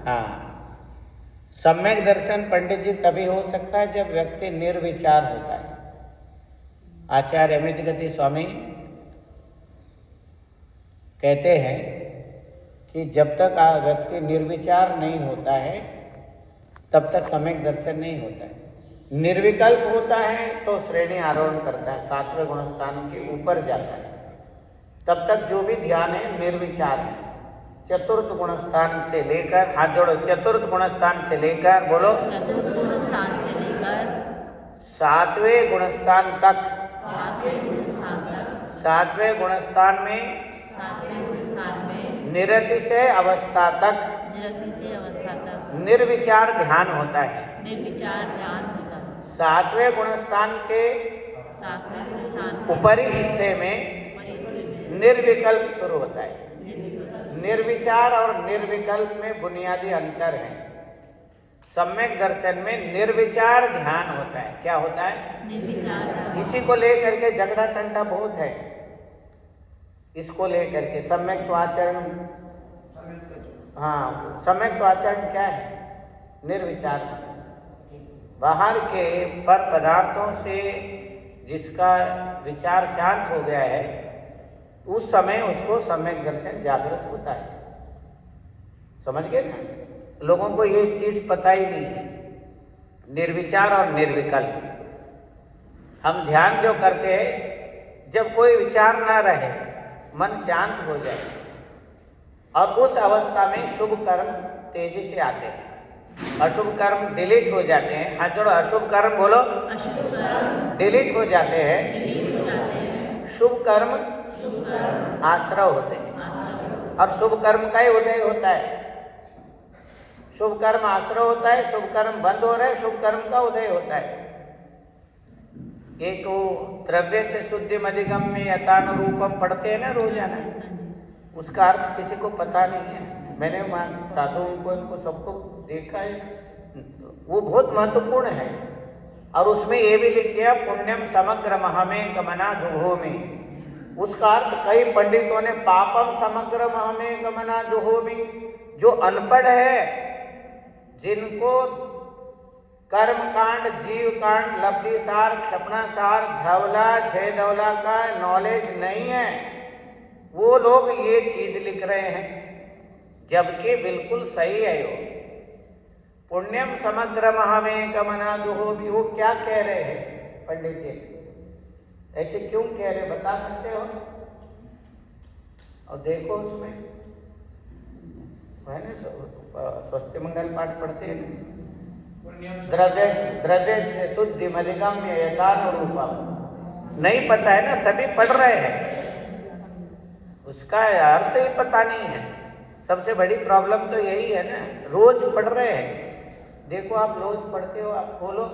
हाँ, सम्यक दर्शन पंडित जी तभी हो सकता है जब व्यक्ति निर्विचार होता है। आचार्य अमित गति स्वामी कहते हैं कि जब तक व्यक्ति निर्विचार नहीं होता है तब तक सम्यक दर्शन नहीं होता है। निर्विकल्प होता है तो श्रेणी आरोहण करता है, 7वें गुणस्थान के ऊपर जाता है। तब तक जो भी ध्यान है निर्विचार है। चतुर्थ गुणस्थान से लेकर, हाथ जोड़ो, चतुर्थ गुणस्थान से लेकर, बोलो, चतुर्थ गुणस्थान से लेकर 7वें गुणस्थान तक, 7वें गुणस्थान तक, 7वें गुणस्थान में 7वें गुणस्थान में निरतिशय अवस्था तक निरतिशय अवस्था तक निर्विचार ध्यान होता है। निर्विचार ध्यान होता है। 7वें गुणस्थान के 7वें गुणस्थान ऊपरी हिस्से में निर्विकल्प शुरू होता है। निर्विचार और निर्विकल्प में बुनियादी अंतर है। सम्यक दर्शन में निर्विचार ध्यान होता है। क्या होता है? निर्विचार। इसी को लेकर के झगड़ा टंटा बहुत है। इसको लेकर के सम्यक तो आचरण, हाँ, सम्यक तो आचरण क्या है? निर्विचार। बाहर के पर पदार्थों से जिसका विचार शांत हो गया है उस समय उसको सम्यक दर्शन जागृत होता है। समझ गए ना? लोगों को ये चीज पता ही नहीं है, निर्विचार और निर्विकल्प। हम ध्यान जो करते हैं, जब कोई विचार ना रहे, मन शांत हो जाए और उस अवस्था में शुभ कर्म तेजी से आते हैं, अशुभ कर्म डिलीट हो जाते हैं। हाथ जोड़ो, अशुभ कर्म बोलो, अशुभ कर्म डिलीट हो जाते हैं, डिलीट हो जाते हैं, शुभ कर्म शुभ कर्म आश्रव होते हैं। आश्रय और शुभ कर्म का ही उदय होता है। शुभ कर्म आश्रय होता है, शुभ कर्म बंद हो रहा है, शुभ कर्म का उदय होता है। एक वो द्रव्य से शुद्धि मधिगम्य यथानुरूपम पढ़ते हैं ना रोजाना, उसका अर्थ किसी को पता नहीं है। मैंने साधुओं को, इनको सबको देखा है, वो बहुत महत्वपूर्ण है। और उसमें ये भी लिख दिया, पुण्यम समग्र महमे गमना जुहोमी। उसका अर्थ कई पंडितों ने पापम समग्र महमे गमना जुहोमी। जो अनपढ़ है, जिनको कर्म कांड, जीव कांड, लब्धि सार, क्षपणा सार, धवला, जय धवला का नॉलेज नहीं है, वो लोग ये चीज लिख रहे हैं, जबकि बिल्कुल सही है। यो पुण्यम समग्र महमे गमना जुहोमी, वो क्या कह रहे हैं पंडित जी? ऐसे क्यों कह रहे, बता सकते हो? और देखो उसमें है ना, स्वस्ति मंगल पाठ पढ़ते हैं, द्रव्य से शुद्धि मलिगम्य यथानुरूपम। नहीं पता है ना, सभी पढ़ रहे हैं, उसका अर्थ ही पता नहीं है। सबसे बड़ी प्रॉब्लम तो यही है ना, रोज पढ़ रहे हैं। देखो आप रोज पढ़ते हो, आप खोलो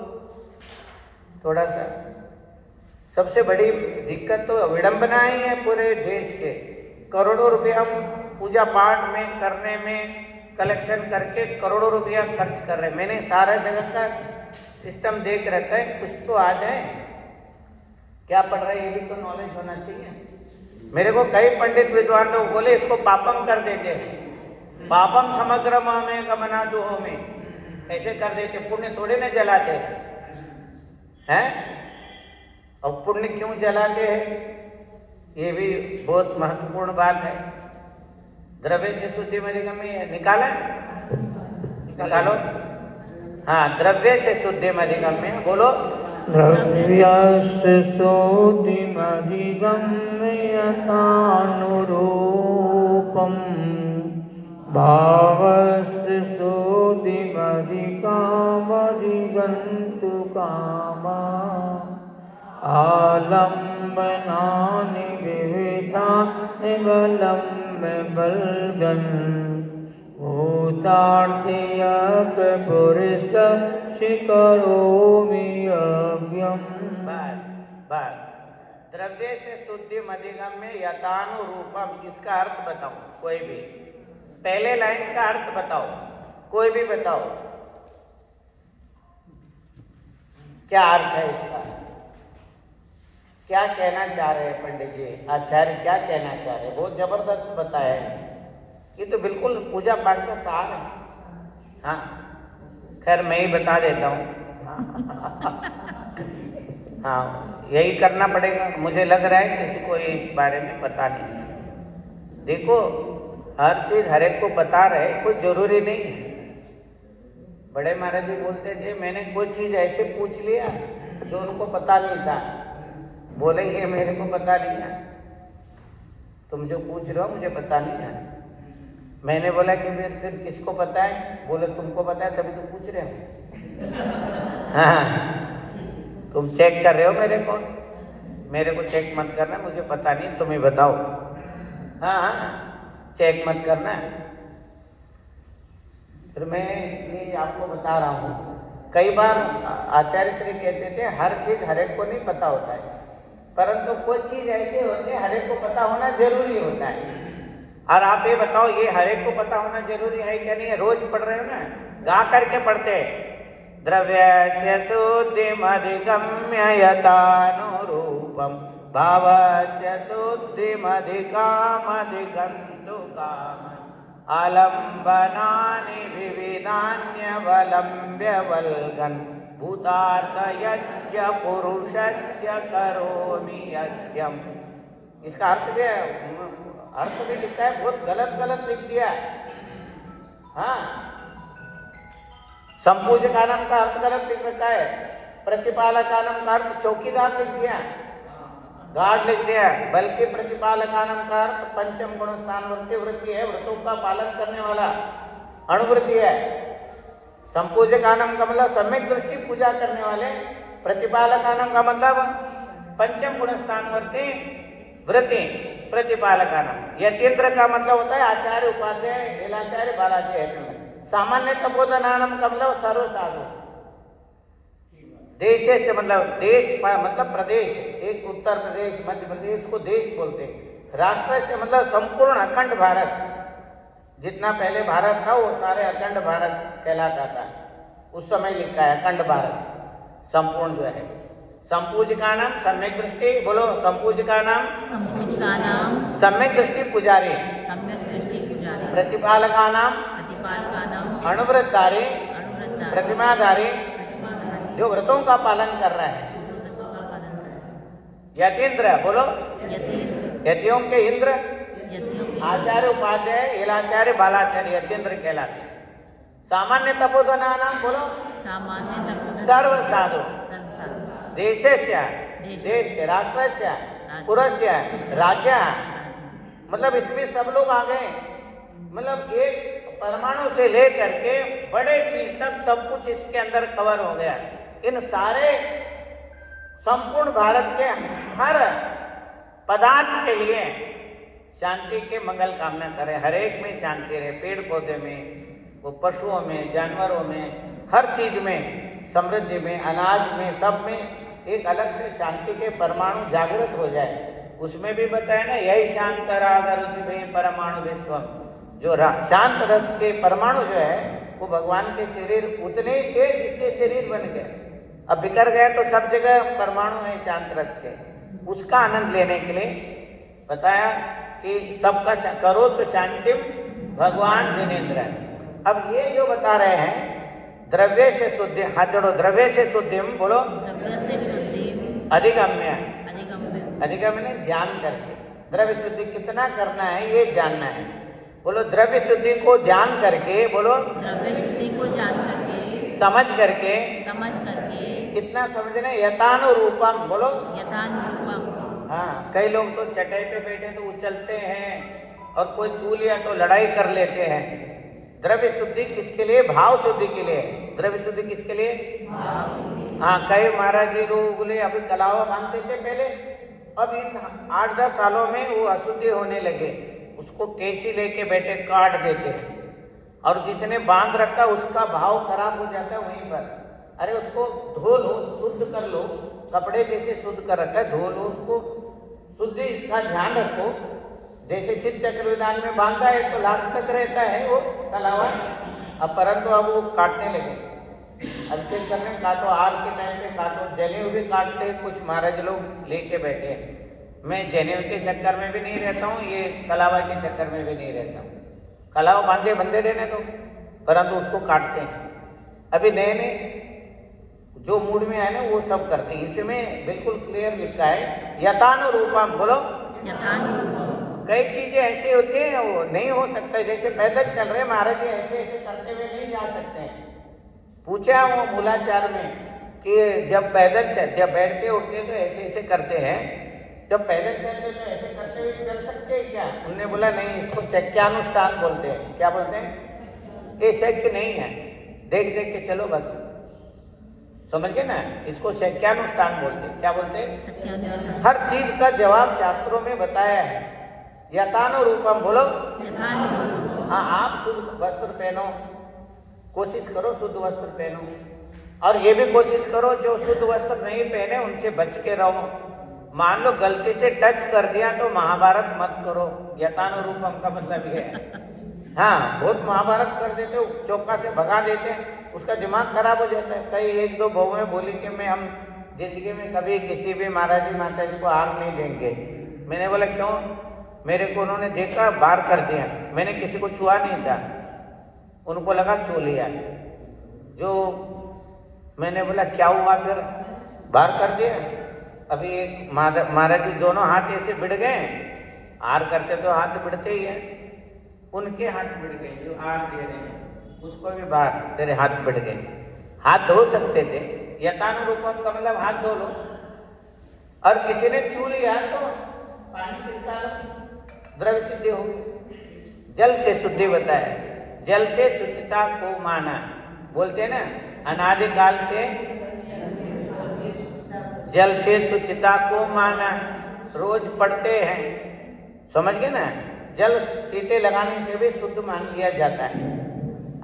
थोड़ा सा। सबसे बड़ी दिक्कत तो विडंबना ही है पूरे देश के। करोड़ों रुपया पूजा पाठ में करने में कलेक्शन करके करोड़ों रुपया खर्च कर रहे हैं। मैंने सारा जगह का सिस्टम देख रखा है, कुछ तो आ जाए। क्या पढ़ रहे हैं ये भी तो नॉलेज होना चाहिए। मेरे को कई पंडित विद्वान लोग बोले इसको पापम कर देते हैं, पापम समग्र महमे गमना जुहोमी, ऐसे कर देते, पुण्य थोड़े न जलाते हैं। और पुण्य क्यों जलाते हैं, ये भी बहुत महत्वपूर्ण बात है। द्रव्य से शुद्धि मधिगम्य निकाला, निकालो। हाँ, द्रव्य से शुद्धि मधिगम्य, बोलो। द्रव्यस्य शुद्धि मधिगम्य यथानुरूपम, भावस्य शुद्धि मधिगन्तु कामा, आलम्बनानि विविधानि बलम्ब बलगन्, भूतार्थयक पुरुष शिकरोमि यज्ञम्। बस द्रव्य से शुद्धि मधिगम्य यथानुरूपम, इसका अर्थ बताओ कोई भी। पहले लाइन का अर्थ बताओ, कोई भी बताओ, क्या अर्थ है इसका? क्या कहना चाह रहे हैं पंडित जी, आचार्य क्या कहना चाह रहे हैं? बहुत जबरदस्त बताया है। ये तो बिल्कुल पूजा पाठ का सार है। हाँ, खैर मैं ही बता देता हूँ। हाँ, यही करना पड़ेगा। मुझे लग रहा है किसी को इस बारे में पता नहीं है। देखो, हर चीज हर एक को पता रहे कोई जरूरी नहीं है। बड़े महाराज जी बोलते थे, मैंने कोई चीज ऐसे पूछ लिया जो उनको पता नहीं था। बोले ये मेरे को पता नहीं है, तुम जो पूछ रहे हो मुझे पता नहीं है। मैंने बोला कि फिर किसको पता है? बोले तुमको पता है तभी तो पूछ रहे हो। हाँ, तुम चेक कर रहे हो मेरे को चेक मत करना, मुझे पता नहीं, तुम ही बताओ। हाँ, चेक मत करना। फिर मैं ये आपको बता रहा हूँ, कई बार आचार्य श्री कहते थे हर चीज हर एक को नहीं पता होता है, परंतु कोई चीज ऐसी होती है हर एक को पता होना जरूरी होता है। और आप ये बताओ, ये हर एक को पता होना जरूरी है क्या नहीं है? रोज पढ़ रहे हो ना, गा करके पढ़ते हैं। द्रव्यस्य शुद्धिमधिगम्य यथानुरूपम भावस्य शुद्धिमधिकामधिगन्तु कामम् आलम्बनानि विविधान्यवलम्ब्य वल्गन् भूतार्थयज्ञ पुरुषस्य करोमि यज्ञम्। इसका अर्थ भी लिखा है, बहुत गलत लिख दिया। हाँ, संपूजकानम का अर्थ गलत लिख रखा है, प्रतिपालकानम का अर्थ चौकीदार लिख दिया, गार्ड लिख दिया। बल्कि प्रतिपालकानम का अर्थ पंचम गुण स्थान वृत्ति है, व्रतों का पालन करने वाला अणुवृत्ति है। संपूजकानम का मतलब सम्यक दृष्टि पूजा करने वाले, प्रतिपालकानम का मतलब पंचम गुण स्थान वृत्ति प्रतिपालकानम। यतीन्द्र का मतलब होता है आचार्य उपाध्याय एलाचार्य बालाचार्य। सामान्य तपोधनानम का मतलब सर्वसाधु। देश से मतलब देश मतलब प्रदेश, एक उत्तर प्रदेश मध्य प्रदेश को देश बोलते। राष्ट्र से मतलब संपूर्ण अखंड भारत, जितना पहले भारत था वो सारे अखंड भारत कहलाता था। उस समय लिखा है अखंड भारत संपूर्ण जो है। संपूजिका नाम सम्यक दृष्टि, बोलो संपूजिका नाम सम्यक दृष्टि पुजारी, प्रतिपालका नाम अणुव्रतधारी, प्रतिमाधारी जो व्रतों का पालन कर रहा है। यतीन्द्र, बोलो यतियों के इंद्र, आचार्य उपाध्याय एलाचार्य बालाचार्य यतीन्द्र कहलाते। सामान्य तपोधना नाम, बोलो सर्व साधु। देशस्य देश के, राष्ट्रस्य पुरस्य राज्य, मतलब इसमें सब लोग आ गए। मतलब एक परमाणु से लेकर के बड़े चीज तक सब कुछ इसके अंदर कवर हो गया। इन सारे संपूर्ण भारत के हर पदार्थ के लिए शांति के मंगल कामना करें। हर एक में शांति रहे, पेड़ पौधे में, वो पशुओं में, जानवरों में, हर चीज में, समृद्धि में, अनाज में, सब में एक अलग से शांति के परमाणु जागृत हो जाए। उसमें भी बताया ना, यही शांत राग रुचि में परमाणु विश्वम। जो शांत रस के परमाणु जो है वो भगवान के शरीर उतने के जिससे शरीर बन गए। अब बिखर गए तो सब जगह परमाणु है शांत रस के, उसका आनंद लेने के लिए बताया कि सबका करो तो शांतिम भगवान जिनेन्द्र। अब ये जो बता रहे हैं द्रव्य से शुद्धि, हाथ जोड़ो, द्रव्य से शुद्धिम, बोलो अधिगम्य। अधिगम्य ने जान करके, द्रव्य शुद्धि कितना करना है ये जानना है। बोलो द्रव्य शुद्धि को जान करके, बोलो द्रव्य शुद्धि को जान करके, समझ करके कितना समझना, यथानुरूपम, बोलो यथानुरूपम। हाँ, कई लोग तो चटाई पे बैठे तो उछलते हैं और कोई छू लिया तो लड़ाई कर लेते हैं। द्रव्य शुद्धि किसके लिए? भाव शुद्धि के लिए। द्रव्य शुद्धि किसके लिए? हाँ, कई महाराज जी लोग बोले अभी कलावा बांधते थे पहले, अब इन 8-10 सालों में वो अशुद्धि होने लगे। उसको कैंची लेके बैठे काट देते हैं, और जिसने बांध रखा उसका भाव खराब हो जाता है वहीं पर। अरे उसको धो लो, शुद्ध कर लो, कपड़े जैसे शुद्ध कर रखा है धो लो, उसको शुद्धि का ध्यान रखो। जैसे चित्त चक्र विधान में बांधा है तो लास्ट तक रहता है वो कलावा, अब परंतु अब वो काटने लगे। अच्छे करने काटो, आग के टाइम पे काटो, जनेऊ भी काटते कुछ महाराज लोग लेके बैठे हैं। मैं जनेऊ के चक्कर में भी नहीं रहता हूँ, ये कलावा के चक्कर में भी नहीं रहता हूँ। कलावा बांधे बंदे रहने दो, परंतु उसको काटते हैं। अभी नए नए जो मूड में है ना वो सब करते हैं। इसमें बिल्कुल क्लियर लिखा है यथानुरूपम, बोलो यथानुरूपम। कई चीजें ऐसी होती हैं वो नहीं हो सकता। जैसे पैदल चल रहे महाराज जी ऐसे ऐसे करते हुए नहीं जा सकते हैं। पूछा वो मूलाचार में कि जब जब बैठते उठते तो ऐसे ऐसे करते हैं, जब पैदल चलते तो ऐसे करते हुए चल सकते हैं क्या? उन्होंने बोला नहीं, इसको शक्यानुष्ठान बोलते हैं। क्या बोलते हैं? ये शक्य नहीं है, देख देख के चलो बस, समझ गए ना? इसको शक्यानुष्ठान बोलते हैं। क्या बोलते हैं? सत्यानुष्ठान। हर चीज का जवाब शास्त्रों में बताया है। यथानुरूपम, बोलो यथानुरूपम। हाँ, आप शुद्ध वस्त्र पहनो, कोशिश करो शुद्ध वस्त्र पहनो, और ये भी कोशिश करो जो शुद्ध वस्त्र नहीं पहने उनसे बच के रहो। मान लो गलती से टच कर दिया तो महाभारत मत करो। यथानुरूपम का मतलब ये है। हाँ, बहुत महाभारत कर देते हो, चौका से भगा देते हैं, उसका दिमाग खराब हो जाता है। कई एक दो बहुएं बोली कि मैं हम जिंदगी में कभी किसी भी महाराज जी माता जी को आग नहीं देंगे। मैंने बोला क्यों? मेरे को उन्होंने देखा बाहर कर दिया, मैंने किसी को छुआ नहीं था, उनको लगा छू लिया। जो मैंने बोला क्या हुआ फिर? बाहर कर दिया। अभी एक महाराज जी दोनों हाथ ऐसे बिड़ गए, आर करते तो हाथ बिड़ते ही है, उनके हाथ बिड़ गए जो आर दे रहे हैं, उसको भी बाहर तेरे हाथ बिड़ गए। हाथ धो सकते थे। यथानुरूपम का मतलब हाथ धो लो, और किसी ने छू लिया तो पानी छिड़का लो, द्रव्य शुद्धि होगी। जल से शुद्धि बताया, जल से शुचिता को माना। बोलते हैं ना, अनादिकाल से जल से शुचिता को माना, रोज पढ़ते हैं, समझ गए ना? जल सीटे लगाने से भी शुद्ध मान लिया जाता है।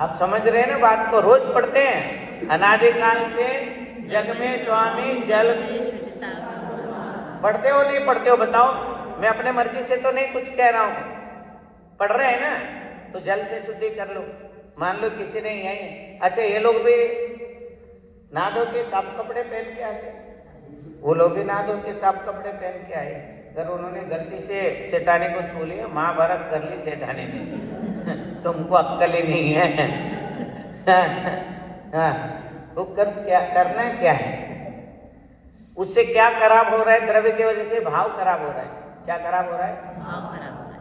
आप समझ रहे हैं ना बात को? रोज पढ़ते हैं, अनादिकाल से जग में स्वामी जल। पढ़ते हो नहीं पढ़ते हो बताओ? मैं अपने मर्जी से तो नहीं कुछ कह रहा हूं, पढ़ रहे हैं ना, तो जल से शुद्धि कर लो। मान लो किसी ने यही, अच्छा ये लोग भी नहा धो के साफ कपड़े पहन के आए, वो लोग भी नहा धो के साफ कपड़े पहन के आए। अगर उन्होंने गलती से सेठानी को छू लिया, महाभारत कर ली सेठानी ने, तुमको अक्कल ही नहीं है। वो क्या करना है? क्या है उससे? क्या खराब हो रहा है? द्रव्य की वजह से भाव खराब हो रहा है। क्या खराब हो रहा है? भाव खराब हो रहा है।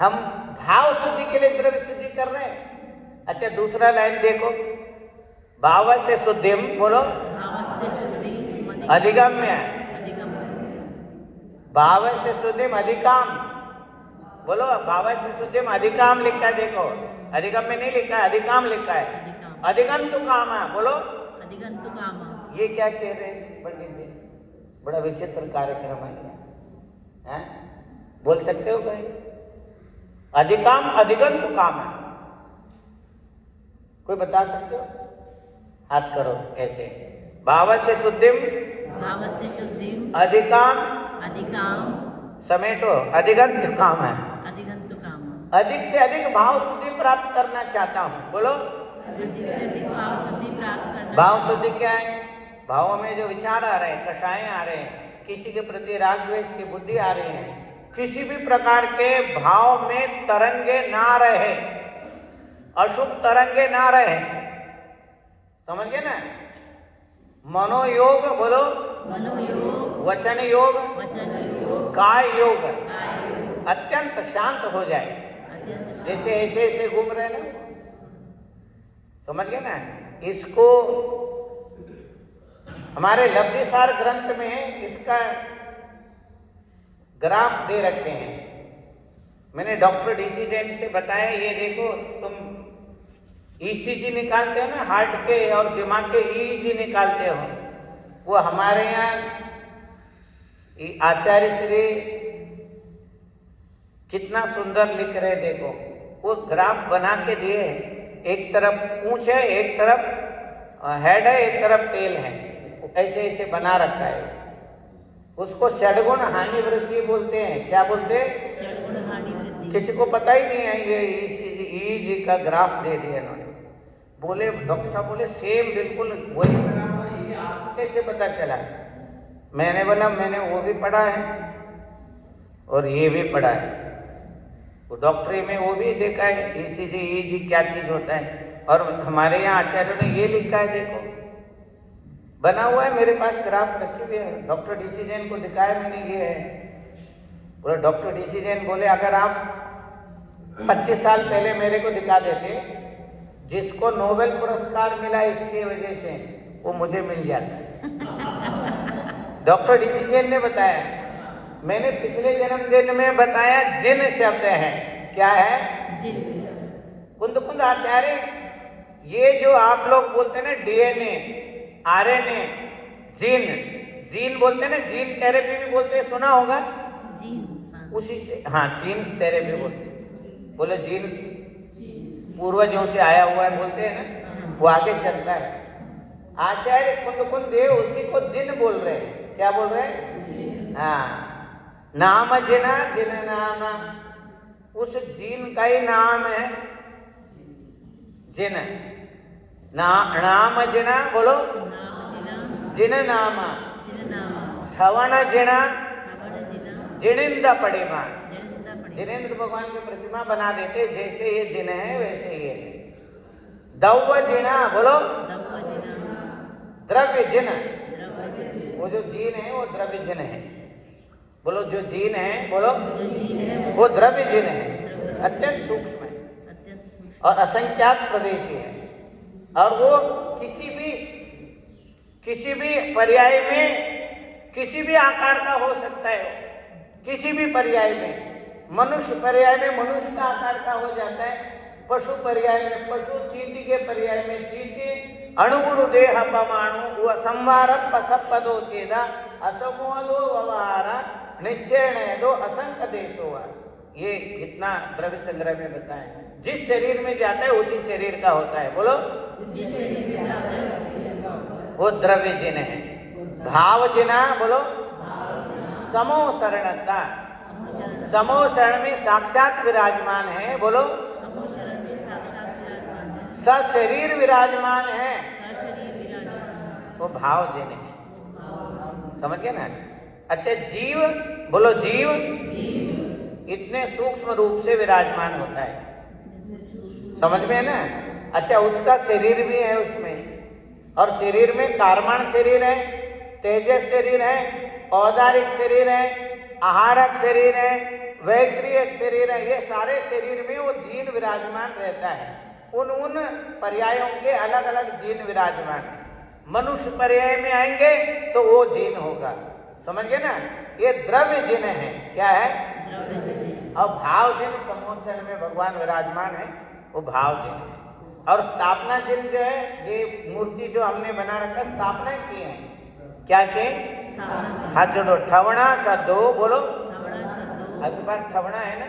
हम भाव शुद्धि के लिए द्रव्य शुद्धि कर रहे हैं। अच्छा दूसरा लाइन देखो, भाव से शुद्धिम, बोलो भाव से शुद्धि अधिगम्य, भाव से शुद्धिम अधिकाम, बोलो भाव से शुद्धिम अधिकाम लिखा है। देखो अधिगम में नहीं लिखा है, अधिकाम लिखा है। अधिगम तो काम है, बोलो अधिगंतु काम। ये क्या कह रहे हैं पंडित जी? बड़ा विचित्र कार्यक्रम है, बोल सकते हो कहीं? अधिकाम अधिगंतु काम है, कोई बता सकते हो? हाथ करो ऐसे। भाव से शुद्धिम, भाव से शुद्धि अधिकाम, अधिकाम समेटो अधिगंतु काम है। अधिगंतु काम। अधिक से अधिक भाव शुद्धि प्राप्त करना चाहता हूं, बोलो अधिक से अधिक भाव शुद्धि प्राप्त करना। भाव शुद्धि क्या है? भावों में जो विचार आ रहे हैं, कषाय आ रहे हैं, किसी के प्रति राग द्वेष की बुद्धि आ रही है, किसी भी प्रकार के भाव में तरंगे ना रहे, अशुभ तरंगे ना रहे, समझ गए ना? मनोयोग, बोलो मनोयोग, वचन योग, वचन योग, काय योग, काय योग, अत्यंत शांत हो जाए। अत्यंत जैसे ऐसे ऐसे घूम रहे ना, समझ गए ना? इसको हमारे लब्धिसार ग्रंथ में इसका ग्राफ दे रखे हैं। मैंने डॉक्टर डीसी जैन से बताया, ये देखो तुम ईसीजी निकालते हो ना हार्ट के और दिमाग के, ईजी निकालते हो, वो हमारे यहाँ आचार्य श्री कितना सुंदर लिख रहे, देखो वो ग्राफ बना के दिए। एक तरफ पूंछ है, एक तरफ हेड है, एक तरफ तेल है, ऐसे ऐसे बना रखा है। उसको षडगुण हानि वृद्धि बोलते हैं। क्या बोलते हैं? षडगुण हानि वृद्धि। किसी को पता ही नहीं है। ये ईजी का ग्राफ दे दिया इन्होंने। बोले डॉक्टर साहब बोले सेम बिल्कुल वही बना हुआ है, ये आपको कैसे पता चला? मैंने बोला मैंने वो भी पढ़ा है और ये भी पढ़ा है। वो डॉक्टरी में वो भी देखा है, ECG EEG क्या चीज होता है। और हमारे यहाँ आचार्यों ने ये लिखा है, देखो बना हुआ है मेरे पास, ग्राफ रखी हुई है, डॉक्टर DC जैन को दिखाया मैंने, ये है बोले। डॉक्टर DC जैन बोले अगर आप 25 साल पहले मेरे को दिखा देते, जिसको नोबेल पुरस्कार मिला इसकी वजह से, वो मुझे मिल जाता। डॉक्टर DC जैन ने बताया, मैंने पिछले जन्मदिन में बताया जिन शब्द है, क्या है? कुंद कुंद आचार्य, ये जो आप लोग बोलते हैं ना DNA RNA जीन बोलते हैं ना, जीन थेरेपी भी बोलते हैं, सुना होगा उसी से। हाँ, जीन्स थेरेपी बोलते हैं, बोले जीन्स पूर्वजों से आया हुआ है बोलते हैं ना, वो आगे चलता है। आचार्य कुंद देव उसी को जिन बोल रहे हैं, क्या बोल रहे हैं? हाँ, नाम जिना जिन नाम, उस जीन का ही नाम है जिन। नाम जिना बोलो, जिन नाम, ठवण जिना जिनेन्द्र पड़ेमा। जिनेन्द्र भगवान की प्रतिमा बना देते, जैसे ये जिन है वैसे ये है। दव्व जिना बोलो, द्रव्य जिन, वो जो जीन है वो द्रव्य जिन है, बोलो जो जीन है बोलो, वो द्रव्य जिन है, अत्यंत सूक्ष्म है और असंख्यात प्रदेशी है। और वो किसी भी पर्याय में किसी भी आकार का हो सकता है, किसी भी पर्याय में। मनुष्य पर्याय में मनुष्य का आकार का हो जाता है, पशु पर्याय में पशु, चींटी के पर्याय में चींटी, अणुगुरु देह परमाणु, वो संवार पसपदो चेदा असमोदो व्यवहार निश्चय दो असंख्य देशो। ये कितना द्रव्य संग्रह में बताएं, जिस शरीर में जाता है उसी शरीर का होता है, बोलो वो द्रव्य जिन है। भाव जिना बोलो, समो शरणता, समो शरण में साक्षात विराजमान है, बोलो सशरीर विराजमान है, वो भाव जिन है। समझ गए ना? अच्छा, जीव बोलो, जीव इतने सूक्ष्म रूप से विराजमान होता है, समझ में है ना? अच्छा, उसका शरीर भी है उसमें, और शरीर में कारमान शरीर है, तेजस शरीर है, औदारिक शरीर है, आहारक शरीर है, वैक्रियक शरीर है। ये सारे शरीर में वो जीन विराजमान रहता है। उन पर्यायों के अलग अलग जीन विराजमान है। मनुष्य पर्याय में आएंगे तो वो जीन होगा, समझ गए ना? ये द्रव्य जिन है, क्या है? और भाव जिन समोचन में भगवान विराजमान है, वो भाव जिन है। और स्थापना जिन जो है, ये मूर्ति जो हमने बना रखा, स्थापना की है, क्या के? हाथ जोड़ो, ठवणा सदो बोलो। अगली बार ठवणा है ना,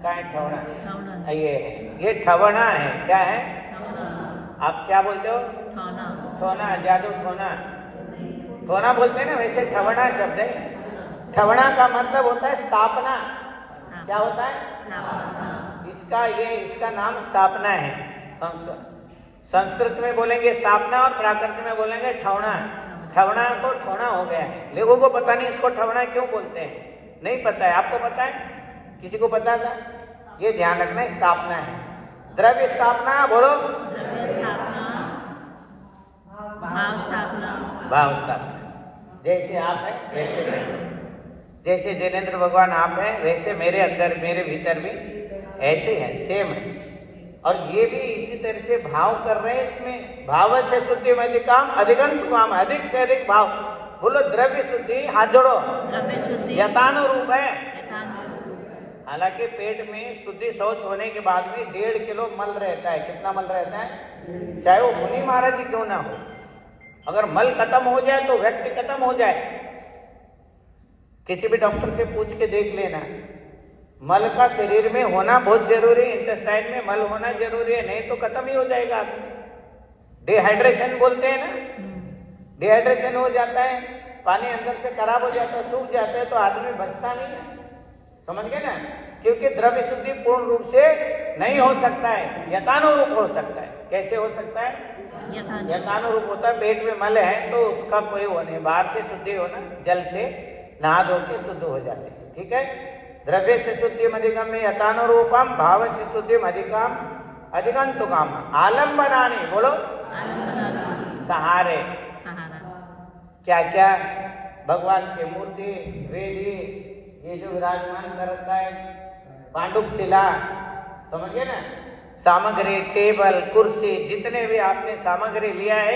क्या है ठवणा? ये ठवणा है, क्या है? आप क्या बोलते हो? ठोना, जादू ठोना, ठोना बोलते हैं ना, वैसे ठवणा शब्द है। ठवणा का मतलब होता है स्थापना। क्या होता है? इसका नाम स्थापना है। संस्कृत में बोलेंगे स्थापना और प्राकृत में बोलेंगे ठवणा। ठवणा को ठोना हो गया है, लोगों को पता नहीं इसको ठवणा क्यों बोलते हैं, नहीं पता है। आपको पता है? किसी को पता था? ये ध्यान रखना, स्थापना है। द्रव्य स्थापना बोलो, भाव स्थापना। जैसे आप हैं वैसे मैं, जैसे जिनेन्द्र भगवान आप हैं वैसे मेरे अंदर, मेरे भीतर भी ऐसे है, सेम है। और ये भी इसी तरह से भाव कर रहे हैं। इसमें भाव से शुद्धि में अधिकाम अधिकंतु काम, अधिक से अधिक भाव। बोलो द्रव्य शुद्धि, हाथ जोड़ो, यथानुरूप है। हालांकि पेट में शुद्धि शौच होने के बाद भी 1.5 किलो मल रहता है। कितना मल रहता है? चाहे वो मुनि महाराज जी क्यों ना हो, अगर मल खत्म हो जाए तो व्यक्ति खत्म हो जाए। किसी भी डॉक्टर से पूछ के देख लेना, मल का शरीर में होना बहुत जरूरी है, इंटेस्टाइन में मल होना जरूरी है, नहीं तो खत्म ही हो जाएगा। डिहाइड्रेशन बोलते हैं ना, डिहाइड्रेशन हो जाता है, पानी अंदर से खराब हो जाता है, सूख जाता है, तो आदमी बचता नहीं है। समझ गए ना? क्योंकि द्रव्य शुद्धि पूर्ण रूप से नहीं हो सकता है, यथानुरूप हो सकता है। कैसे हो सकता है? यथानुरूप होता है। पेट में मल है तो उसका कोई वो नहीं, बाहर से शुद्धि होना, जल से नहा धो के शुद्ध हो जाते हैं। ठीक है? द्रव्य से शुद्धिम अधिगम्य यथानुरूपम भाव से शुद्धिम अधिगंतु काम। आलम्बनानि बोलो, सहारे। सहारा। क्या क्या? भगवान की मूर्ति, वेदी, ये जो विराजमान कर रखा है, पांडुक शिला, समझिए ना, सामग्री, टेबल, कुर्सी, जितने भी आपने सामग्री लिया है,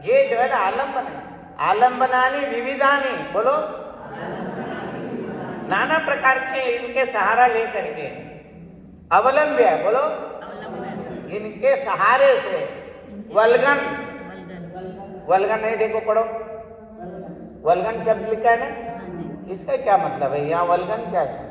ये जो है ना आलम्बन है। आलम्बनानि विविधानि बोलो, नाना प्रकार के इनके सहारा लेकर के। अवलंब्य बोलो, इनके सहारे से। वल्गन, वल्गन नहीं, देखो पढ़ो, वल्गन शब्द लिखा है ना, इसका क्या मतलब है? यहाँ वल्गन क्या है?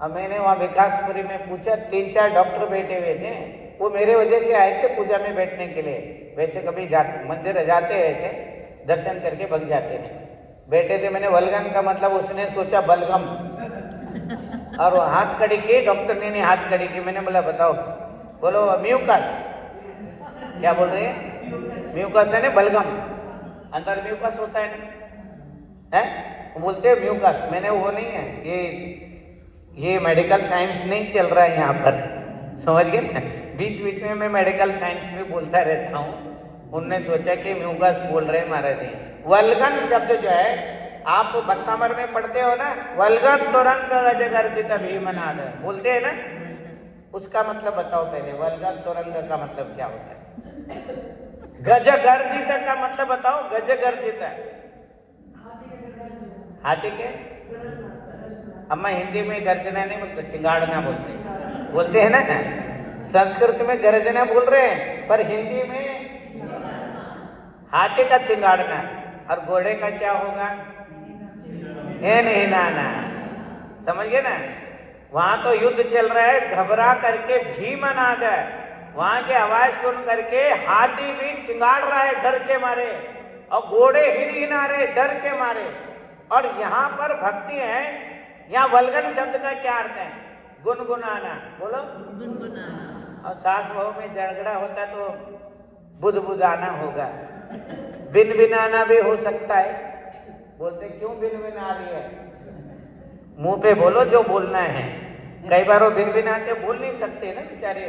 अब मैंने वहाँ विकासपुरी में पूछा, 3-4 डॉक्टर बैठे हुए थे, वो मेरे वजह से आए थे पूजा में बैठने के लिए। वैसे कभी मंदिर जाते हैं, ऐसे दर्शन करके भग जाते हैं। बैठे थे, मैंने वल्गन का मतलब, उसने सोचा बलगम, और वो हाथ कड़ी की, डॉक्टर ने हाथ कड़ी की। मैंने बोला बताओ, बोलो म्यूकस। क्या बोल रहे हैं? म्यूकस है ना, बलगम, अंदर म्यूकस होता है ना, है? वो बोलते हैं म्यूकस। मैंने वो नहीं है, ये मेडिकल साइंस नहीं चल रहा है यहाँ पर, समझ गए ना? बीच बीच में मैं मेडिकल साइंस में बोलता रहता हूँ। उनने सोचा कि म्यूकस बोल रहे महाराज जी। वल्गन शब्द जो है, आप बत्तामर में पढ़ते हो ना, वल्गन तुरंग गजगर्जित भीमनाद बोलते हैं ना, उसका मतलब बताओ पहले। वल्गन तुरंग का मतलब क्या होता है? गजगर्जित का मतलब बताओ। गजगर्जित हाथी के, अम्मा हिंदी में गर्जना नहीं बोलते, चिंगाड़ना बोलते हैं ना। संस्कृत में गर्जना बोल रहे हैं, पर हिंदी में हाथी का चिंगाड़ना। और घोड़े का क्या होगा? नहीं नाना, समझ गए ना? वहां तो युद्ध चल रहा है, घबरा करके भीमनाद है, वहां की आवाज सुन करके हाथी भी चिंगाड़ रहा है डर के मारे, और घोड़े हिना रहे डर के मारे। और यहाँ पर भक्ति है। यहाँ वल्गन शब्द का क्या अर्थ है? गुनगुनाना बोलो, गुनगुनाना। और सास बहू में झगड़ा होता तो बुदबुदाना होगा, बिन बिनाना भी हो सकता है। बोलते क्यों बिन बिना रही है? मुंह पे बोलो जो बोलना है। कई बार वो बिन बिनाते बोल नहीं सकते ना बेचारे।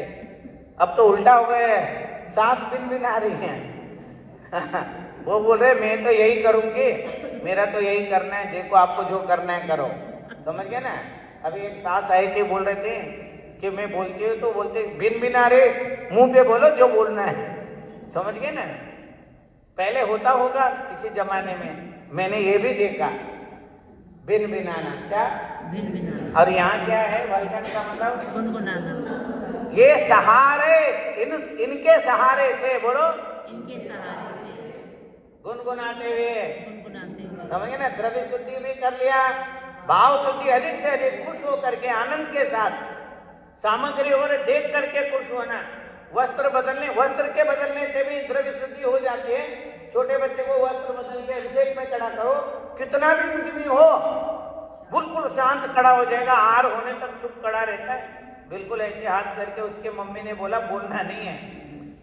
अब तो उल्टा हो गया है, सास बिन बिना रही है। वो बोल रहे मैं तो यही करूंगी, मेरा तो यही करना है, देखो आपको जो करना है करो। समझ गए ना? अभी एक सास आई थी, बोल रहे थे कि मैं बोलती हूँ तो बोलते बिन बिना रे, मुंह पे बोलो जो बोलना है। समझ गए ना? पहले होता होगा किसी जमाने में, मैंने ये भी देखा, बिन बिनाना क्या। बिन बिनाना। और यहाँ क्या है? वल्गन का मतलब गुनगुनाना। ये सहारे, इनके सहारे से बोलो, इनके सहारे से गुनगुनाते हुए। गुनगुनाते हुए। समझे ना? द्रव्य शुद्धि भी कर लिया, भाव शुद्धि अधिक से अधिक खुश होकर के आनंद के साथ, सामग्री और देख करके खुश होना। वस्त्र बदलने, वस्त्र के बदलने से भी द्रव्य शुद्धि हो जाती है। छोटे बच्चे को वस्त्र बदल के अभिषेक में खड़ा करो, कितना भी उद्यमी हो, बिल्कुल शांत खड़ा हो जाएगा। आर होने तक चुप खड़ा रहता है, बिल्कुल ऐसे हाथ करके। उसके मम्मी ने बोला बोलना नहीं है,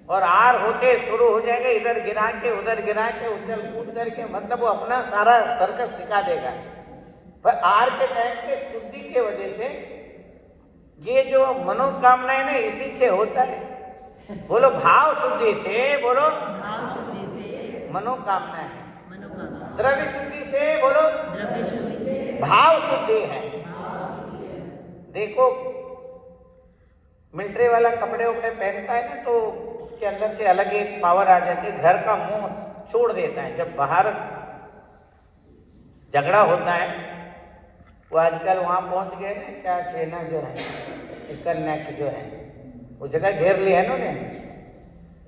और आर होते शुरू हो जाएगा, इधर गिरा के उधर गिरा के उछल कूद करके, मतलब वो अपना सारा सर्कस दिखा देगा। पर आर के टाइम के शुद्धि के वजह से ये जो मनोकामनाएं ना, इसी से होता है। बोलो भाव शुद्धि से, बोलो भाव शुद्धि से मनोकामना है। मनोकामना। द्रव्य शुद्धि से बोलो द्रव्य शुद्धि से भाव शुद्धि है। देखो मिलिट्री वाला कपड़े उपड़े पहनता है ना, तो उसके अंदर से अलग एक पावर आ जाती है, घर का मुंह छोड़ देता है। जब बाहर झगड़ा होता है, वो आजकल वहां पहुंच गए ना, क्या सेना जो है, चिकन नेक जो है, वो जगह घेर ली है ना।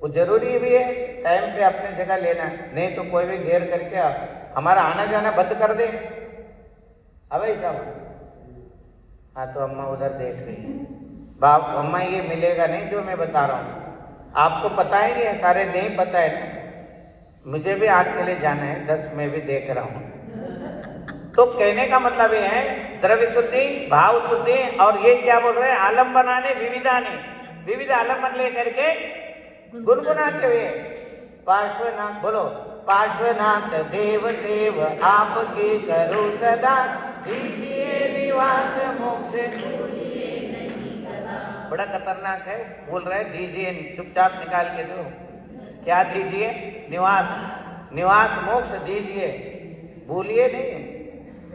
वो जरूरी भी है टाइम पे अपने जगह लेना, नहीं तो कोई भी घेर करके हमारा आना जाना बंद कर दे। अब ऐसा हाँ, तो अम्मा उधर देख रही है। बाप अम्मा ये मिलेगा नहीं जो मैं बता रहा हूँ, आपको पता है ये सारे नहीं पता है ना। मुझे भी आग के लिए जाना है, 10 मैं भी देख रहा हूँ। तो कहने का मतलब ये है द्रव्य शुद्धि, भाव शुद्धि, और ये क्या बोल रहे हैं? आलम्बनाने विविधाने, विविध आलम्बन लेकर के गुनगुनाते हुए पार्श्वनाथ बोलो पार्श्वनाथ देव देव आपकी करो सदा, दीजिए निवास मोक्ष। बड़ा खतरनाक है, बोल रहे दीजिए, चुपचाप निकाल के दो। क्या दीजिए? निवास, निवास मोक्ष दीजिए, भूलिए नहीं,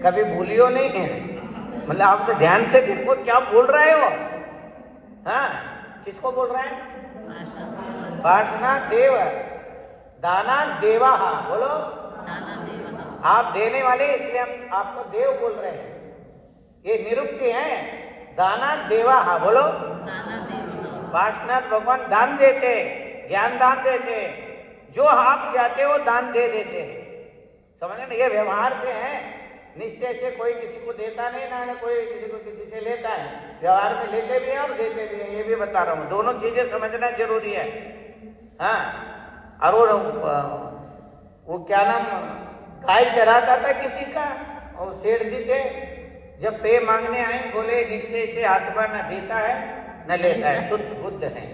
कभी भूलियो नहीं है। मतलब आप तो ध्यान से देखो क्या बोल रहे हो। हाँ, किसको बोल रहे हैं? पार्श्वनाथ देव दाना देवा, बोलो दाना देवा, आप देने वाले, इसलिए हम आपको देव बोल रहे हैं। ये निरुक्ति है, दाना देवा, बोलो दाना देवा, पार्श्वनाथ भगवान दान देते, ज्ञान दान देते, जो आप चाहते हो दान दे देते हैं। समझे ना, ये व्यवहार से है, निश्चय से कोई किसी को देता नहीं, ना कोई किसी को किसी से लेता है। व्यवहार में लेते भी हैं और देते भी हैं, ये भी बता रहा हूँ। दोनों चीजें समझना जरूरी है। हाँ, और वो क्या नाम, गाय चराता था किसी का, और सेठ जी थे, जब पे मांगने आए बोले निश्चय से आत्मा न देता है न लेता है, शुद्ध बुद्ध है।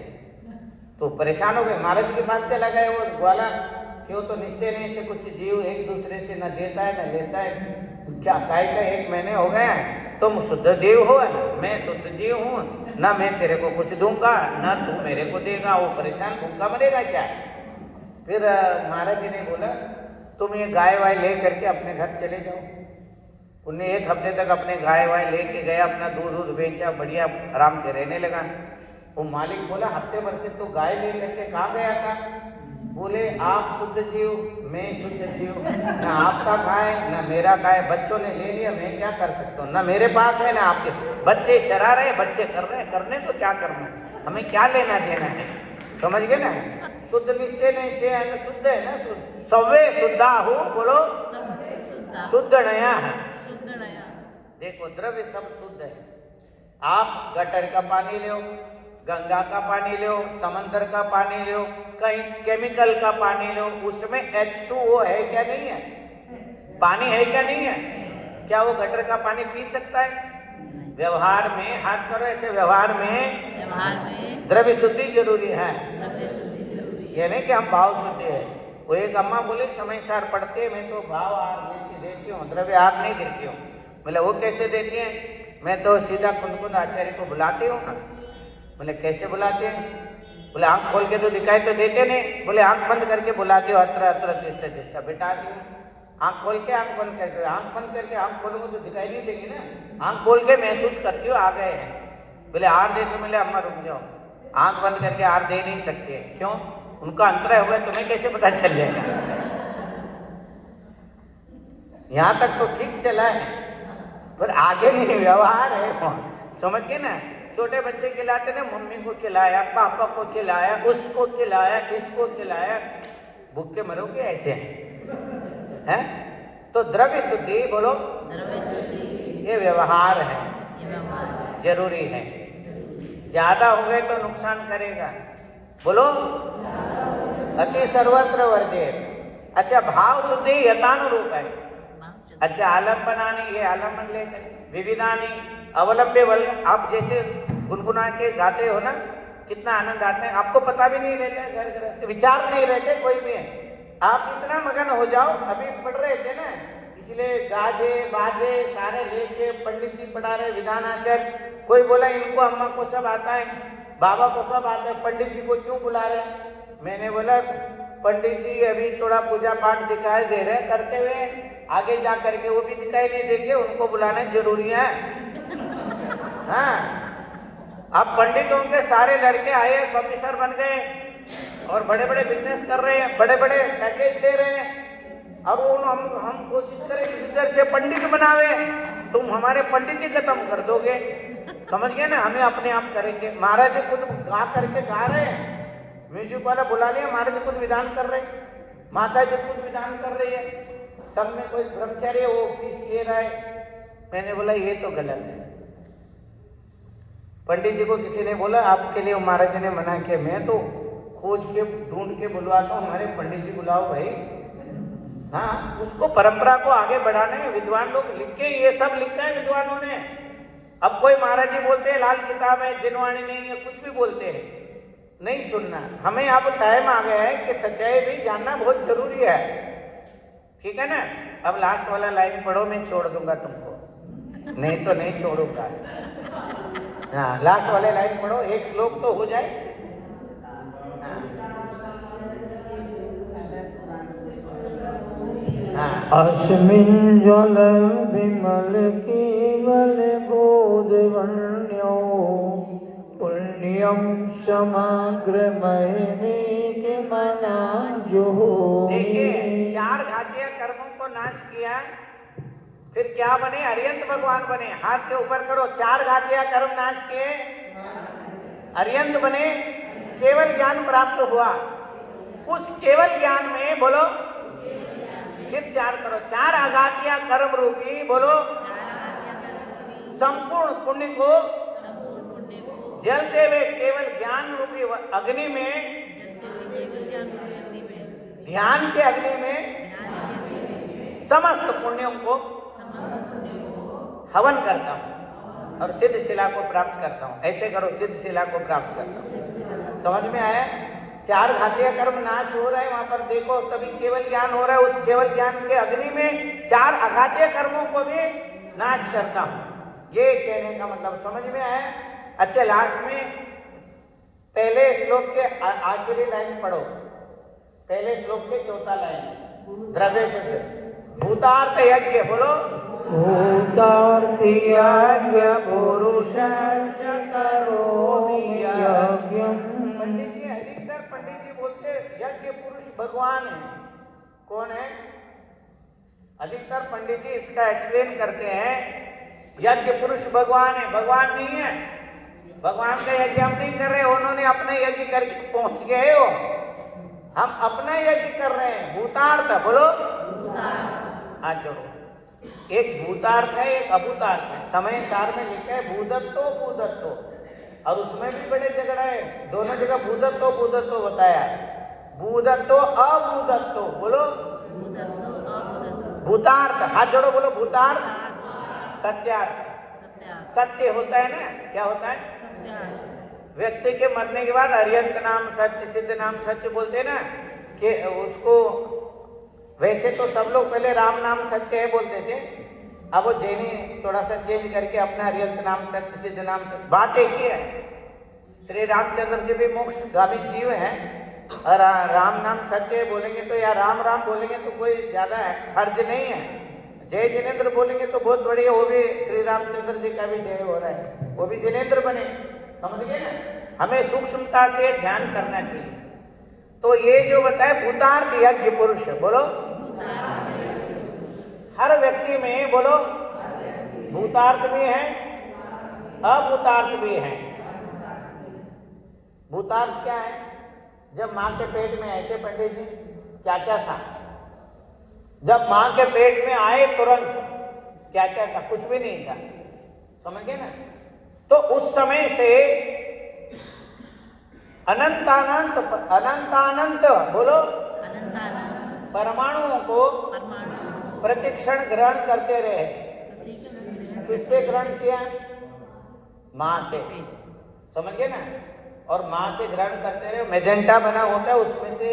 तो परेशान हो गए, महाराज के पास चला गए वो ग्वाला, क्यों? तो निश्चय नहीं से कुछ जीव एक दूसरे से न देता है न लेता है। क्या काय का 1 महीने हो गया, तुम शुद्ध जीव हो, मैं शुद्ध जीव हूँ, न मैं तेरे को कुछ दूंगा न तू मेरे को देगा। वो परेशान भूखा मरेगा क्या? फिर महाराज जी ने बोला तुम ये गाय वाय ले करके अपने घर चले जाओ। उन्हें 1 हफ्ते तक अपने गाय वाय लेके गया, अपना दूध बेचा, बढ़िया आराम से रहने लगा। वो मालिक बोला हफ्ते भर से तो गाय ले करके कहाँ गया था? बोले आप शुद्ध जीव, मैं शुद्ध जीव, ना आपका गाय ना मेरा गाय, बच्चों ने ले लिया, मैं क्या कर सकता हूँ? ना मेरे पास है ना आपके, बच्चे चरा रहे, बच्चे कर रहे, करने तो क्या करना, हमें क्या लेना देना है। समझ गए ना? शुद्ध निश्चय नहीं से है, शुद्ध है ना, शुद्ध सव्वे शुद्धा हो, बोलो शुद्ध नया है। देखो द्रव्य सब शुद्ध है। आप गटर का पानी लो, गंगा का पानी लो, समंदर का पानी लो, कहीं केमिकल का पानी लो, उसमें H2O है क्या? नहीं है। पानी है क्या? नहीं है। क्या वो गटर का पानी पी सकता है? व्यवहार में हाथ करो ऐसे, व्यवहार में द्रव्य शुद्धि जरूरी है। ये नहीं कि हम भाव शुद्धि है। वो एक अम्मा बोले समय सार पढ़ते, मैं तो भाव आर देती हूँ, द्रव्य आर नहीं देती हूँ। बोले वो कैसे देती हैं? मैं तो सीधा कुंद आचार्य को बुलाती हूँ ना। बोले कैसे बुलाते हैं? बोले आंख खोल के तो दिखाई तो देते नहीं। बोले आंख बंद करके बुलाते हो, अत्र अत्र तिष्ठा तिष्ठा, बेटा आती हूँ। आंख खोल के आंख बंद करके, आंख बंद करके आंख खोलूंगा तो दिखाई नहीं देगी ना, आंख खोल के महसूस करती हो आ गए हैं। बोले आर दे तो, बोले अम्मा रुक जाओ, आंख बंद करके आर दे नहीं सकते। क्यों? उनका अंतराय हुआ, तुम्हें कैसे पता चल जाएगा? यहाँ तक तो ठीक चला है, पर आगे नहीं, व्यवहार है। समझ गए ना? छोटे बच्चे खिलाते ना, मम्मी को खिलाया, पापा को खिलाया, उसको खिलाया, इसको खिलाया, भूख के मरोगे ऐसे हैं? तो द्रव्य शुद्धि, बोलो ये व्यवहार है, जरूरी है। ज्यादा हो गए तो नुकसान करेगा, बोलो अति सर्वत्र वर्जे। अच्छा, भाव शुद्धि यथानुरूप है। अच्छा, आलम्बनानी, ये आलम्बन लेकर, विविधानी अवलंबे वल, आप जैसे गुनगुना के गाते हो ना, कितना आनंद आता है, आपको पता भी नहीं रहता है, घर घर विचार नहीं रहते कोई भी है, आप इतना मगन हो जाओ। अभी पढ़ रहे थे ना, इसलिए गाजे बाजे सारे लेके पंडित जी पढ़ा रहे, विधान आचार्य। कोई बोला इनको अम्मा को सब आता है, बाबा को सब आता है, पंडित जी को क्यों बुला रहे? मैंने बोला पंडित जी अभी थोड़ा पूजा पाठ दिखाई दे रहे करते हुए, आगे जा करके वो भी दिखाई नहीं देंगे, उनको बुलाना जरूरी है। हाँ, अब पंडितों के सारे लड़के IAS ऑफिसर बन गए और बड़े बड़े बिजनेस कर रहे हैं, बड़े बड़े पैकेज दे रहे हैं। अब हम कोशिश करें इस तरह से पंडित बनावे, तुम हमारे पंडित ही खत्म कर दोगे। समझ गए ना? हमें अपने आप करेंगे। महाराज जी खुद गा करके गा रहे हैं, म्यूजिक वाला बुला लिया, महाराज जी खुद विधान कर रहे हैं, माता जी खुद विधान कर रही है, सब में कोई ब्रह्मचर्य वो फीस ले रहा है। मैंने बोला ये तो गलत है। पंडित जी को किसी ने बोला आपके लिए महाराज जी ने मना किया, मैं तो खोज के ढूंढ के बुलवाता हूँ, हमारे पंडित जी बुलाओ भाई। हाँ, उसको परंपरा को आगे बढ़ाना है। विद्वान लोग लिखे, ये सब लिखा है विद्वानों ने। अब कोई महाराज जी बोलते हैं लाल किताब है, जिनवाणी नहीं है, कुछ भी बोलते हैं, नहीं सुनना। हमें अब टाइम आ गया है कि सच्चाई भी जानना बहुत जरूरी है, ठीक है ना। अब लास्ट वाला लाइन पढ़ो, मैं छोड़ दूंगा तुमको, नहीं तो नहीं छोड़ूंगा। हाँ, लास्ट वाले लाइन पढ़ो, एक श्लोक तो हो जाए। अस्मिन् जल विमल केवल बोधवन्यो पुण्यम समग्र महिमे मना जो। देखिए, 4 घातीय कर्मों को नाश किया, फिर क्या बने? अरियंत भगवान बने। हाथ के ऊपर करो, 4 घातीय कर्म नाश किए, अरियंत बने, केवल ज्ञान प्राप्त हुआ। उस केवल ज्ञान में बोलो, फिर 4 करो, 4 अघातीय कर्म रूपी बोलो संपूर्ण पुण्य को जलते हुए केवल ज्ञान रूपी अग्नि में, ध्यान के अग्नि में समस्त पुण्यों को हवन करता हूं और सिद्ध शिला को प्राप्त करता हूं। ऐसे करो, सिद्ध शिला को प्राप्त करता हूं। समझ में आया? 4 घातीय कर्म नाश हो रहे हैं, वहां पर देखो, तभी केवल ज्ञान हो रहा है। उस केवल ज्ञान के अग्नि में 4 अघातीय कर्मों को भी नाश करता हूं। ये कहने का मतलब समझ में आया? अच्छा, लास्ट में पहले श्लोक के आखिरी लाइन पढ़ो, पहले श्लोक के 4था लाइन, द्रव्य सिद्ध भूतार्थ यज्ञ बोलो, भूतार्थ यज्ञ पुरुषस्य करोमि यज्ञम्। पंडित जी, अधिकतर पंडित जी बोलते यज्ञ पुरुष भगवान है। कौन है? अधिकतर पंडित जी इसका एक्सप्लेन करते हैं, यज्ञ पुरुष भगवान है, भगवान नहीं है। भगवान का यज्ञ हम नहीं कर रहे, उन्होंने अपना यज्ञ करके पहुंच गए हो, हम अपना यज्ञ कर रहे हैं। भूतार्थ बोलो, हाथ जोड़ो। एक भूतार्थ है, एक अभूतार्थ है। समय सार में लिखा है भूदत्तो, और उसमें भी बड़े झगड़ा है, दोनों जगह भूदत्तो बताया। भूदत्तो अभूदत्तो बोलो, भूतार्थ, हाथ जोड़ो, बोलो भूतार्थ, सत्यार्थ। सत्य होता है ना, क्या होता है? व्यक्ति के मरने के बाद अरियंत नाम सत्य, सिद्ध नाम सत्य बोलते हैं ना, कि उसको वैसे तो सब लोग पहले राम नाम सत्य है बोलते थे, अब वो जैनी थोड़ा सा चेंज करके अपना अरियंत नाम सत्य, सिद्ध नाम सत्य। बात एक ही है, श्री रामचंद्र जी भी मोक्षगामी जीव हैं, और राम नाम सत्य बोलेंगे तो, या राम राम बोलेंगे तो कोई ज्यादा फर्ज नहीं है। जय जिनेन्द्र बोलेंगे तो बहुत बढ़िया, वो भी श्री रामचंद्र जी का भी जय हो रहा है, वो भी जिनेन्द्र बने। समझ गए ना? हमें सूक्ष्मता से ध्यान करना चाहिए। तो ये जो बताए भूतार्थ यज्ञ पुरुष बोलो, हर व्यक्ति में बोलो भूतार्थ भी है, अभूतार्थ भी है। भूतार्थ क्या है? जब मां के पेट में आए थे पंडित जी, क्या क्या था? जब मां के पेट में आए तुरंत क्या क्या था? कुछ भी नहीं था। समझ गए ना? तो उस समय से अनंतानंत बोलो परमाणुओं को प्रतिक्षण ग्रहण करते रहे। किससे ग्रहण किया? मां से। समझ गए ना? और मां से ग्रहण करते रहे, मेजेंटा बना होता है, उसमें से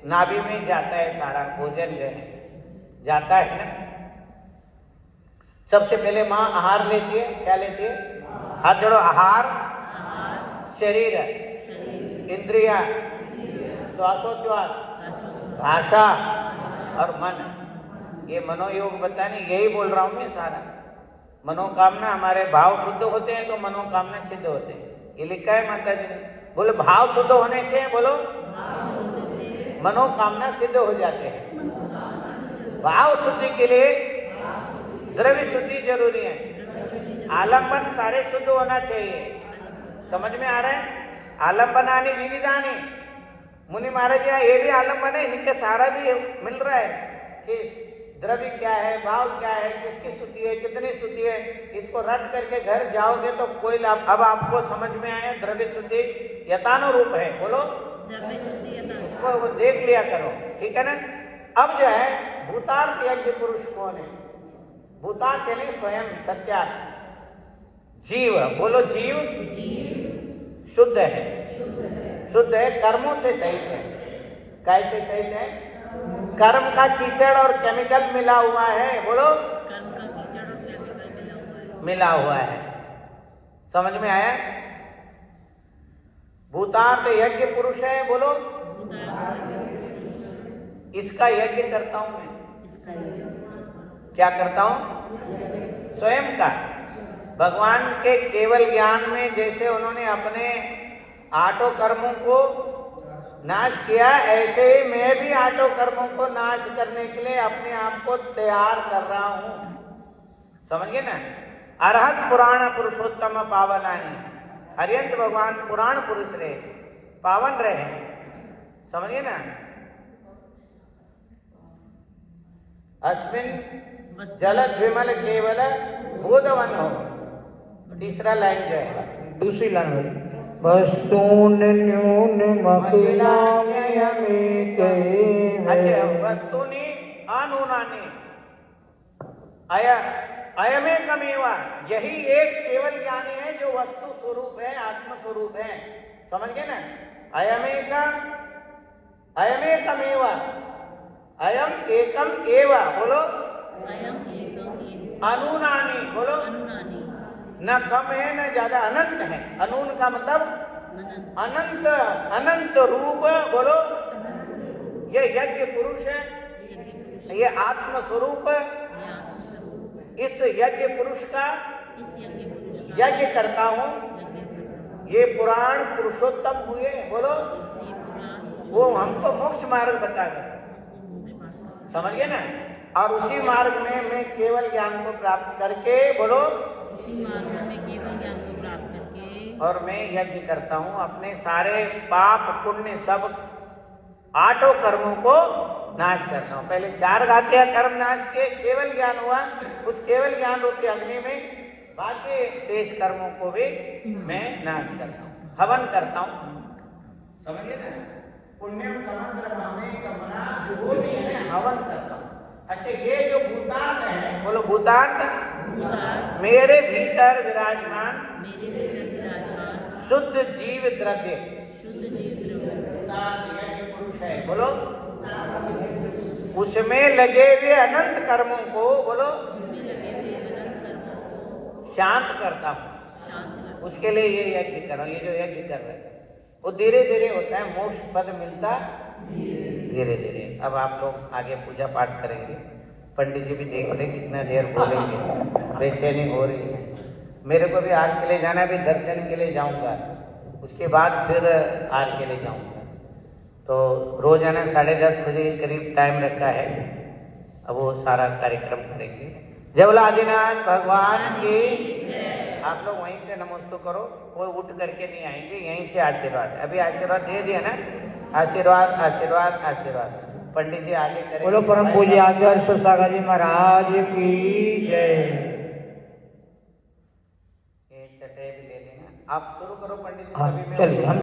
नाभि में जाता है सारा भोजन जाता है ना। सबसे पहले मां आहार लेती है, क्या लेती है? हाथ जोड़ो, आहार, शरीर, इंद्रिया, श्वासोच्छ्वास, भाषा और मन। ये मनोयोग बताने, यही बोल रहा हूं मैं सारा। मनोकामना, हमारे भाव शुद्ध होते हैं तो मनोकामना सिद्ध होते हैं, ये लिखा है माता जी ने। बोले भाव शुद्ध होने से बोलो मनोकामना सिद्ध हो जाते हैं। भाव शुद्धि के लिए द्रव्य शुद्धि जरूरी है। आलंबन सारे शुद्ध होना चाहिए। समझ में आ रहा है? आलंबनानि विविधानि। मुनि महाराज ये भी आलंबन है, इनके सारा भी मिल रहा है कि द्रव्य क्या है, भाव क्या है, किसकी शुद्धि है, कितनी शुद्धि है। इसको रट करके घर जाओगे तो कोई लाभ। अब आपको समझ में आया द्रव्य शुद्धि यथानुरूप है, बोलो उसको वो देख लिया करो, ठीक है ना। अब जो है भूतार्थ यज्ञ पुरुष कौन है? भूतार्थ यानी स्वयं सत्यार्थ जीव, बोलो जीव शुद्ध है। शुद्ध है, कर्मों से सहित है। कैसे सहित है? कर्म का कीचड़ और केमिकल मिला हुआ है, बोलो कर्म का कीचड़ और केमिकल मिला हुआ है। मिला हुआ है। समझ में आया? भूतार्थ यज्ञ पुरुष है, बोलो इसका यज्ञ करता हूं मैं। इसका ये क्या करता हूं? स्वयं का। भगवान के केवल ज्ञान में जैसे उन्होंने अपने आठों कर्मों को नाश किया, ऐसे ही मैं भी आठों कर्मों को नाश करने के लिए अपने आप को तैयार कर रहा हूं। समझिए ना? अरहत पुराण पुरुषोत्तम पावनानी, हरियंत भगवान पुराण पुरुष रहे, पावन रहे। समझिए ना? अस्मिन जलद विमल केवल बोधवन हो। तीसरा लाइन जो है, दूसरी लाइन में वस्तून न्यूनमखिलान्ययमेक अच्छा, वस्तुनि अनूनानि अयमेकमेवा, यही एक केवल ज्ञानी है जो वस्तु स्वरूप है, आत्म स्वरूप है। समझ गए ना? अयमेकमेवा, अयम एकम एवा, बोलो अयम एकम एव अनूनानि, बोलो अनुनानि न कम है न ज्यादा, अनंत है। अनून का मतलब मनन अनंत, अनंत रूप, बोलो ये यज्ञ पुरुष है, यज्ञ पुरुष ये आत्म स्वरूप। या स्वरूप। इस यज्ञ पुरुष का इस यज्ञ पुरुष का यज्ञ करता हूँ। यज्ञ करता हूँ। ये पुराण पुरुषोत्तम हुए, बोलो ये पुराण वो हमको मोक्ष मार्ग बता गए। मोक्ष मार्ग का समझ गए ना? और उसी मार्ग में मैं केवल ज्ञान को प्राप्त करके, बोलो उसी मार्ग में केवल ज्ञान को प्राप्त करके और मैं यज्ञ करता हूँ, अपने सारे पाप पुण्य सब आठों कर्मों को नाश करता हूँ। पहले 4 घातिया कर्म नाश के केवल ज्ञान हुआ, उस केवल ज्ञान रूपी अग्नि में बाकी शेष कर्मों को भी मैं नाश करता हूँ, हवन करता हूँ। समझिए ना? पुण्यम समग्र भावे कमना, जो भी है हवन करता हूँ। अच्छा, ये जो भूतार्थ है, बोलो भूतार्थ भूतार्थ मेरे भीतर विराजमान मेरे भीतर विराजमान शुद्ध जीव द्रव्य शुद्ध जीव द्रव्य भूतार्थ यज्ञ पुरुष है, बोलो उसमें लगे हुए अनंत कर्मों को, बोलो उसमें लगे हुए अनंत कर्मों को शांत करता हूँ। शांत कर उसके लिए ये यज्ञ कर रहा हूँ। ये जो यज्ञ कर रहे हैं वो धीरे धीरे होता है, मोक्ष पद मिलता धीरे धीरे। अब आप लोग आगे पूजा पाठ करेंगे। पंडित जी भी देख रहे कितना देर बोलेंगे, बेचैनी हो रही है। मेरे को भी आर के लिए जाना है, भी दर्शन के लिए जाऊंगा, उसके बाद फिर आर के लिए जाऊंगा। तो रोजाना 10:30 बजे के करीब टाइम रखा है। अब वो सारा कार्यक्रम करेंगे। जबला आदिनाथ भगवान की। आप लोग वहीं से नमस्ते करो, कोई उठ करके नहीं आएंगे, यहीं से आशीर्वाद। अभी आशीर्वाद दे दिया ना? आशीर्वाद आशीर्वाद आशीर्वाद। पंडित जी आगे करेंगे। बोलो परम पूज्य आचार्य सागर जी महाराज की जय। ये चटाई भी ले लेना। आप शुरू करो पंडित जी। हाँ तभी मैं चलिए हम